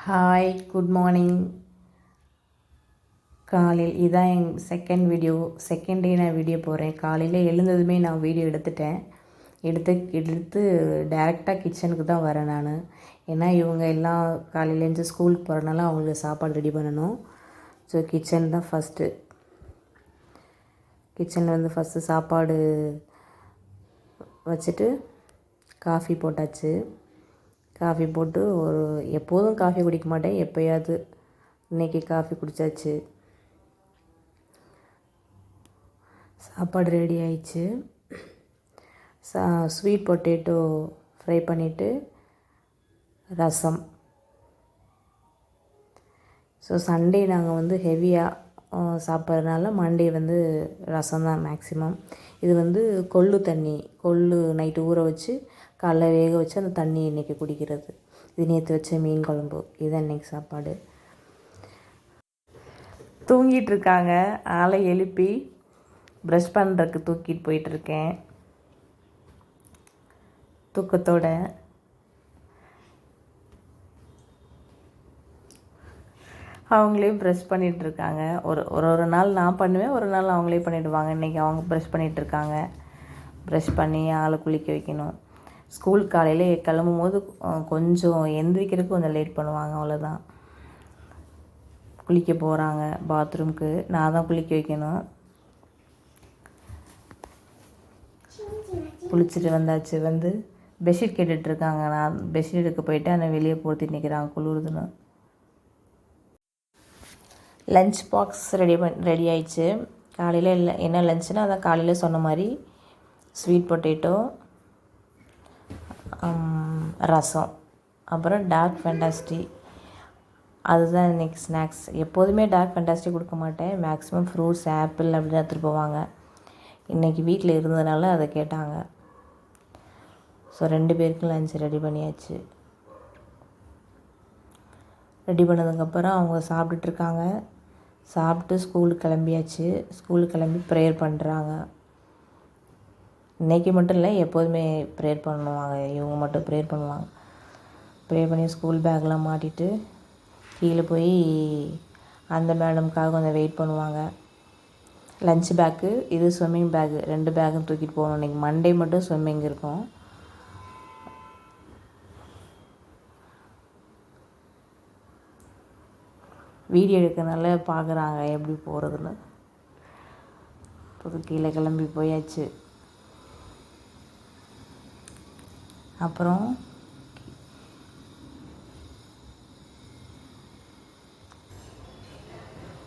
Hi, good morning. காலையில் இதான் என் second day நான் வீடியோ போடுறேன். காலையில் எழுந்ததுமே நான் வீடியோ எடுத்துட்டேன். எடுத்து டேரெக்டாக கிச்சனுக்கு தான் வரேன் நான். ஏன்னா இவங்க எல்லாம் காலையில் எழுந்து ஸ்கூலுக்கு போகிறனால அவங்களுக்கு சாப்பாடு ரெடி பண்ணணும். ஸோ கிச்சன் தான் ஃபஸ்ட்டு. கிச்சனில் வந்து ஃபஸ்ட்டு சாப்பாடு வச்சுட்டு காஃபி போட்டாச்சு. காஃபி போட்டு எப்போதும் காஃபி குடிக்க மாட்டேன், எப்போயாவது. இன்றைக்கி காஃபி குடித்தாச்சு. சாப்பாடு ரெடி ஆயிடுச்சு. ஸ்வீட் பொட்டேட்டோ ஃப்ரை பண்ணிவிட்டு ரசம். ஸோ சண்டே நாங்கள் வந்து ஹெவியாக சாப்பிட்றதுனால மண்டே வந்து ரசம் தான் மேக்ஸிமம். இது வந்து கொள்ளு நைட்டு ஊற வச்சு காலைல வேக வச்சு அந்த தண்ணி இன்றைக்கி குடிக்கிறது. இது நேற்று வச்ச மீன் குழம்பு. இதுதான் இன்றைக்கி சாப்பாடு. தூங்கிட்டுருக்காங்க. ஆளை எழுப்பி ப்ரஷ் பண்ணுறதுக்கு தூக்கிட்டு போயிட்டுருக்கேன் தூக்கத்தோட. அவங்களே ப்ரஷ் பண்ணிகிட்ருக்காங்க. ஒரு நாள் நான் பண்ணுவேன், ஒரு நாள் அவங்களே பண்ணிவிடுவாங்க. இன்றைக்கி அவங்க ப்ரஷ் பண்ணிகிட்ருக்காங்க. ப்ரஷ் பண்ணி ஆளை குளிக்க வைக்கணும். ஸ்கூல் காலையில் கிளம்பும் போது கொஞ்சம் எந்திரிக்கிறதுக்கு கொஞ்சம் லேட் பண்ணுவாங்க, அவ்வளோதான். குளிக்க போகிறாங்க பாத்ரூம்க்கு. நான் தான் குளிக்க வைக்கணும். குளிச்சுட்டு வந்தாச்சு. வந்து பெட்ஷீட் கேட்டுட்ருக்காங்க. நான் பெட்ஷீட் எடுக்க போயிட்டு அந்த வெளியே போர்த்திட்டு நிற்கிறாங்க குளிருதுன்னு. லஞ்ச் பாக்ஸ் ரெடி ஆயிடுச்சு. காலையில் என்ன லஞ்சுன்னா அதான் காலையில் சொன்ன மாதிரி ஸ்வீட் பொட்டேட்டோ, ரசம், அப்புறம் டார்க் ஃபேண்டாஸ்டி. அதுதான் இன்றைக்கி ஸ்நாக்ஸ். எப்போதுமே டார்க் ஃபேண்டாஸ்டி கொடுக்க மாட்டேன். மேக்ஸிமம் ஃப்ரூட்ஸ், ஆப்பிள் அப்படி தான் எடுத்துகிட்டு போவாங்க. இன்றைக்கி வீட்டில் இருந்ததுனால அதை கேட்டாங்க. ஸோ 2 பேருக்கும் லஞ்ச் ரெடி பண்ணியாச்சு. ரெடி பண்ணதுக்கப்புறம் அவங்க சாப்பிட்டுட்ருக்காங்க. சாப்பிட்டு ஸ்கூலுக்கு கிளம்பியாச்சு. ஸ்கூலுக்கு கிளம்பி ப்ரேயர் பண்ணுறாங்க. இன்றைக்கி மட்டும் இல்லை, எப்போதுமே ப்ரேயர் பண்ணுவாங்க. இவங்க மட்டும் ப்ரேயர் பண்ணுவாங்க. ப்ரேயர் பண்ணி ஸ்கூல் பேக்லாம் மாட்டிட்டு கீழே போய் அந்த மேடம்காக கொஞ்சம் வெயிட் பண்ணுவாங்க. லஞ்ச் பேக்கு, இது ஸ்விம்மிங் பேக்கு, 2 பேக்கும் தூக்கிட்டு போகணும். இன்றைக்கி மண்டே மட்டும் ஸ்விம்மிங் இருக்கும். வீடியோ எடுக்கிறதுனால பார்க்குறாங்க எப்படி போகிறதுன்னு. புது கீழே கிளம்பி போயாச்சு. அப்புறம்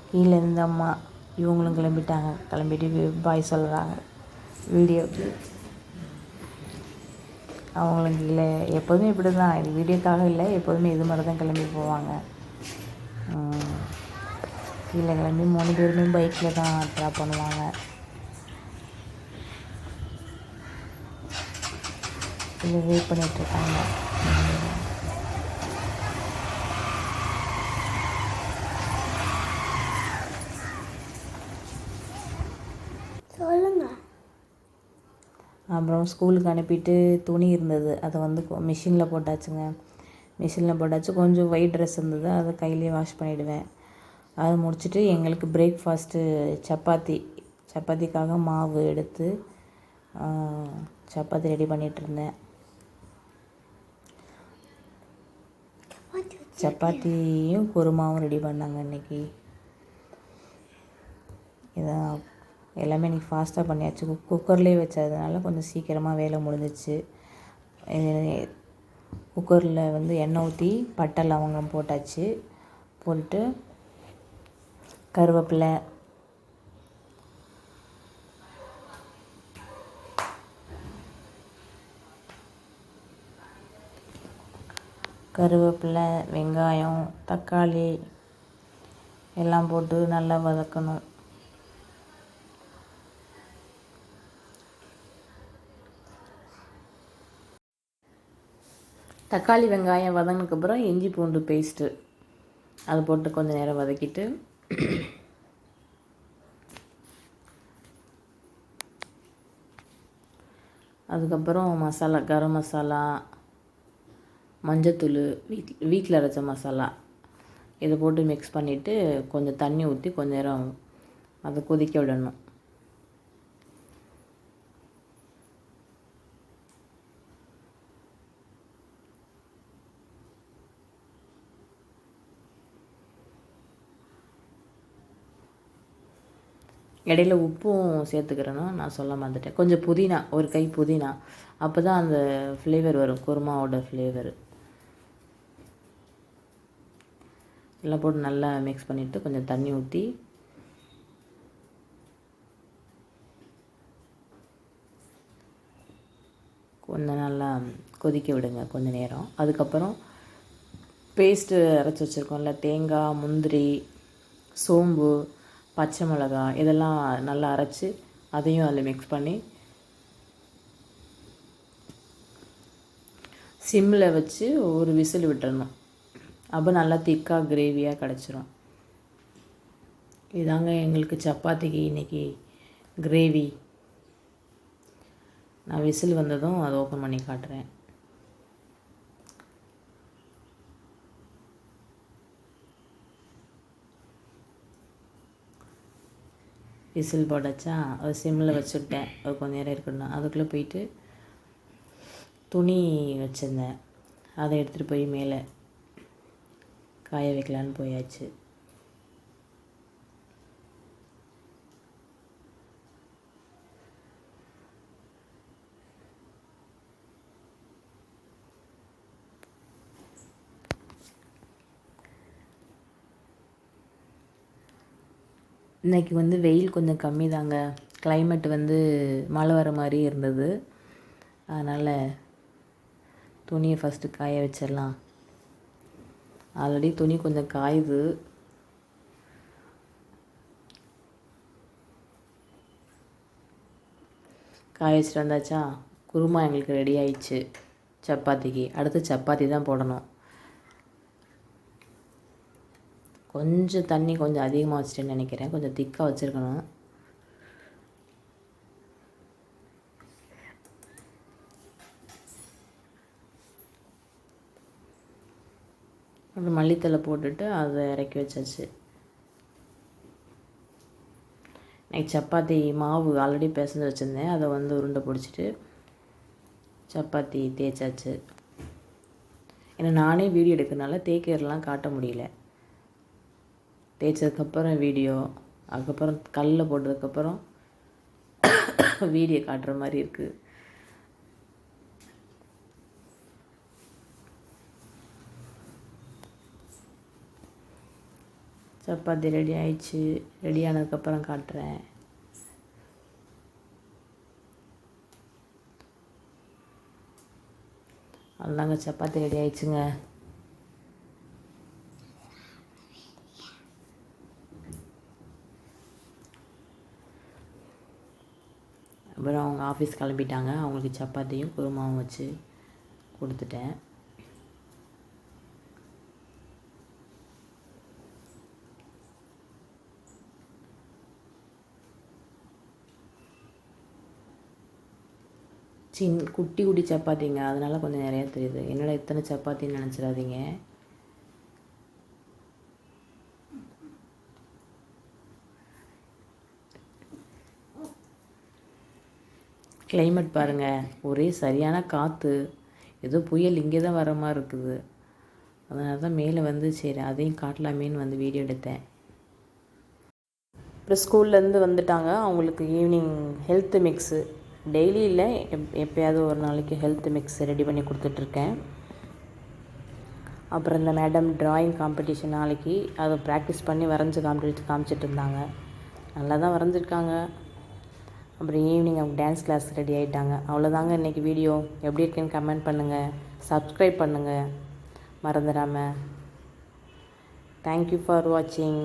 கீழே இருந்த அம்மா இவங்களும் கிளம்பிட்டாங்க. கிளம்பிட்டு பாய் சொல்கிறாங்க வீடியோக்கு. அவங்களுக்கு இல்லை, எப்போதுமே இப்படி தான். இது வீடியோக்காக இல்லை, எப்போதுமே இது மாதிரி தான் கிளம்பி போவாங்க. கீழே கிளம்பி 3 பேருமே பைக்கில் தான் ட்ராப் பண்ணுவாங்க. இது வெயிட் பண்ணிகிட்ருக்காங்க. சொல்லுங்க. அப்புறம் ஸ்கூலுக்கு அனுப்பிட்டு துணி இருந்தது, அதை வந்து மிஷினில் போட்டாச்சுங்க. மிஷினில் போட்டாச்சு. கொஞ்சம் ஒயிட் ட்ரெஸ் இருந்தது, அதை கையிலே வாஷ் பண்ணிவிடுவேன். அதை முடிச்சுட்டு எங்களுக்கு பிரேக்ஃபாஸ்ட்டு சப்பாத்திக்காக மாவு எடுத்து சப்பாத்தி ரெடி பண்ணிகிட்ருந்தேன். சப்பாத்தியும் குருமாவும் ரெடி பண்ணாங்க இன்றைக்கி. இதான் எல்லாமே இன்றைக்கி ஃபாஸ்ட்டாக பண்ணியாச்சு. குக்கர்லேயே வச்சதுனால கொஞ்சம் சீக்கிரமாக வேலை முடிஞ்சிச்சு. குக்கரில் வந்து எண்ணெய் ஊற்றி பட்டை லவங்கம் போட்டாச்சு. போட்டு கருவேப்பிலை, வெங்காயம், தக்காளி எல்லாம் போட்டு நல்லா வதக்கணும். தக்காளி வெங்காயம் வதங்கினதுக்கப்புறம் இஞ்சி பூண்டு பேஸ்ட்டு அதை போட்டு கொஞ்சம் நேரம் வதக்கிட்டு அதுக்கப்புறம் மசாலா, கரம் மசாலா, மஞ்சத்தூள், வீட்டில் அரைச்ச மசாலா இதை போட்டு மிக்ஸ் பண்ணிவிட்டு கொஞ்சம் தண்ணி ஊற்றி கொஞ்ச நேரம் அதை கொதிக்க விடணும். இடையில உப்பும் சேர்த்துக்கிறேன்னா நான் சொல்ல மறந்துட்டேன். கொஞ்சம் புதினா, ஒரு கை புதினா, அப்போ தான் அந்த ஃப்ளேவர் வரும், குருமாவோட ஃப்ளேவர். எல்லாம் போட்டு நல்லா மிக்ஸ் பண்ணிவிட்டு கொஞ்சம் தண்ணி ஊற்றி கொஞ்சம் நல்லா கொதிக்க விடுங்க கொஞ்சம் நேரம். அதுக்கப்புறம் பேஸ்ட்டு அரைச்சி வச்சுருக்கோம்ல, தேங்காய், முந்திரி, சோம்பு, பச்சை மிளகாய் இதெல்லாம் நல்லா அரைச்சி அதையும் அதில் மிக்ஸ் பண்ணி சிம்மில் வச்சு ஒரு விசில் விட்டுறணும். அப்போ நல்லா திக்காக கிரேவியாக கிடச்சிரும். இதாங்க எங்களுக்கு சப்பாத்திக்கு இன்றைக்கி கிரேவி. நான் விசில் வந்ததும் அதை ஓப்பன் பண்ணி காட்டுறேன். விசில் போட்டாச்சா, அது சிம்மில் வச்சுட்டேன். அது கொஞ்சம் நேரம் இருக்கணும். அதுக்குள்ளே போயிட்டு துணி வச்சுருந்தேன், அதை எடுத்துகிட்டு போய் மேலே காய வைக்கலான்னு போயாச்சு. இன்றைக்கி வெயில் கொஞ்சம் கம்மி தாங்க. கிளைமேட் மழை வர மாதிரி இருந்தது. அதனால் துணியை ஃபஸ்ட்டு காய வச்சிடலாம். ஆல்ரெடி துணி கொஞ்சம் காயுது. காய வச்சுட்டு வந்தாச்சா, குருமா எங்களுக்கு ரெடி ஆயிடுச்சு சப்பாத்திக்கு. அடுத்து சப்பாத்தி தான் போடணும். கொஞ்சம் தண்ணி கொஞ்சம் அதிகமாக வச்சுட்டேன்னு நினைக்கிறேன். கொஞ்சம் திக்காக வச்சுருக்கணும். அப்புறம் மல்லித்தலை போட்டுட்டு அதை இறக்கி வச்சாச்சு. நைட் சப்பாத்தி மாவு ஆல்ரெடி பிசைஞ்சு வச்சுருந்தேன். அதை உருண்டை பிடிச்சிட்டு சப்பாத்தி தேய்ச்சாச்சு. ஏன்னா நானே வீடியோ எடுக்கிறதுனால தேய்க்கிறதுலாம் காட்ட முடியல. தேய்ச்சதுக்கப்புறம் வீடியோ, அதுக்கப்புறம் கல்லில் போட்டதுக்கப்புறம் வீடியோ காட்டுற மாதிரி இருக்குது. சப்பாத்தி ரெடி ஆயிடுச்சு. ரெடி ஆனதுக்கப்புறம் காட்டுறேன். அதுதாங்க சப்பாத்தி ரெடி ஆயிடுச்சுங்க. அப்புறம் அவங்க ஆஃபீஸ் கிளம்பிட்டாங்க. அவங்களுக்கு சப்பாத்தியும் குருமாவும் வச்சு கொடுத்துட்டேன். குட்டி குட்டி சப்பாத்திங்க, அதனால் கொஞ்சம் நிறையா தெரியுது. என்னடா இத்தனை சப்பாத்தின்னு நினச்சிடாதீங்க. கிளைமேட் பாருங்கள், ஒரே சரியான காற்று. ஏதோ புயல் இங்கே தான் வர மாதிரி இருக்குது. அதனால தான் மேலே சரி அதையும் காட்டலாமேன்னு வீடியோ எடுத்தேன். அப்புறம் ஸ்கூல்லேருந்து வந்துட்டாங்க. அவங்களுக்கு ஈவினிங் ஹெல்த் மிக்ஸு, டெய்லி இல்லை, எப்போயாவது ஒரு நாளைக்கு ஹெல்த் மிக்ஸ் ரெடி பண்ணி கொடுத்துட்ருக்கேன். அப்புறம் இந்த மேடம் ட்ராயிங் காம்படிஷன் நாளைக்கு, அதை ப்ராக்டிஸ் பண்ணி வரைஞ்சி காமிச்சிட்டு இருந்தாங்க. நல்லா தான் வரைஞ்சிருக்காங்க. அப்புறம் ஈவினிங் அவங்க டான்ஸ் கிளாஸ் ரெடி ஆகிட்டாங்க. அவ்வளோதாங்க இன்றைக்கி வீடியோ. எப்படி இருக்குன்னு கமெண்ட் பண்ணுங்கள், சப்ஸ்கிரைப் பண்ணுங்கள் மறந்துடாமல். தேங்க்யூ ஃபார் வாட்சிங்.